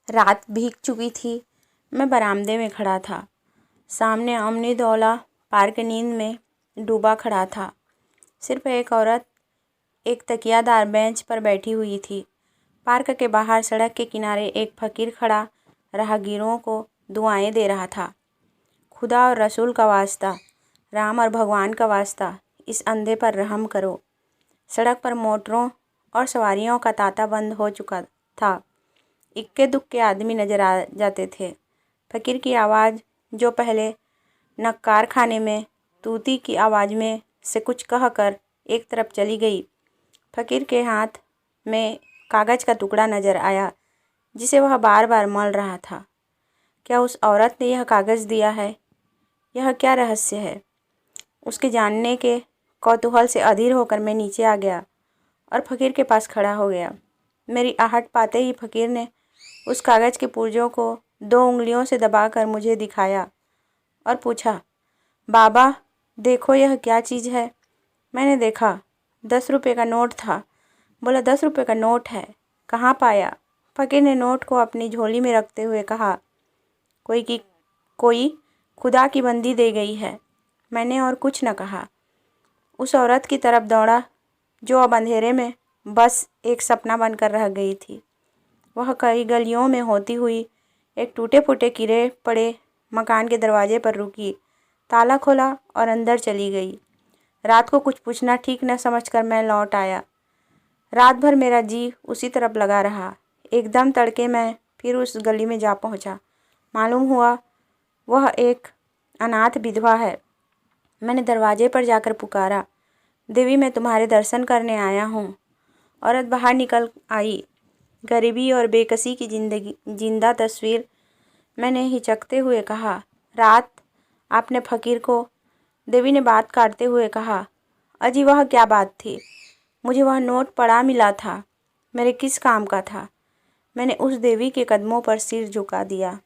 रात भीग चुकी थी। मैं बरामदे में खड़ा था। सामने अमनी दौला पार्क नींद में डूबा खड़ा था। सिर्फ एक औरत एक तकियादार बेंच पर बैठी हुई थी। पार्क के बाहर सड़क के किनारे एक फकीर खड़ा राहगीरों को दुआएं दे रहा था। खुदा और रसूल का वास्ता, राम और भगवान का वास्ता, इस अंधे पर रहम करो। सड़क पर मोटरों और सवारियों का तांता बंद हो चुका था। इक्के दुक्के आदमी नजर आ जाते थे। फकीर की आवाज़, जो पहले नक्कार खाने में तूती की आवाज़ में से कुछ कहकर एक तरफ चली गई। फकीर के हाथ में कागज़ का टुकड़ा नजर आया जिसे वह बार बार मल रहा था। क्या उस औरत ने यह कागज़ दिया है? यह क्या रहस्य है? उसके जानने के कौतूहल से अधीर होकर मैं नीचे आ गया और फकीर के पास खड़ा हो गया। मेरी आहट पाते ही फकीर ने उस कागज़ के पुर्जों को 2 उंगलियों से दबाकर मुझे दिखाया और पूछा, बाबा देखो यह क्या चीज़ है? मैंने देखा, 10 रुपये का नोट था। बोला, 10 रुपये का नोट है, कहाँ पाया? फकीर ने नोट को अपनी झोली में रखते हुए कहा, कोई खुदा की बंदी दे गई है। मैंने और कुछ न कहा। उस औरत की तरफ दौड़ा जो अब अंधेरे में बस एक सपना बनकर रह गई थी। वह कई गलियों में होती हुई एक टूटे फूटे कीड़े पड़े मकान के दरवाजे पर रुकी, ताला खोला और अंदर चली गई। रात को कुछ पूछना ठीक न समझकर मैं लौट आया। रात भर मेरा जी उसी तरफ लगा रहा। एकदम तड़के मैं फिर उस गली में जा पहुंचा। मालूम हुआ वह एक अनाथ विधवा है। मैंने दरवाजे पर जाकर पुकारा, देवी मैं तुम्हारे दर्शन करने आया हूँ। औरत बाहर निकल आई। गरीबी और बेकसी की जिंदा तस्वीर। मैंने हिचकते हुए कहा, रात आपने फकीर को? देवी ने बात काटते हुए कहा, अजी वह क्या बात थी? मुझे वह नोट पड़ा मिला था, मेरे किस काम का था? मैंने उस देवी के कदमों पर सिर झुका दिया।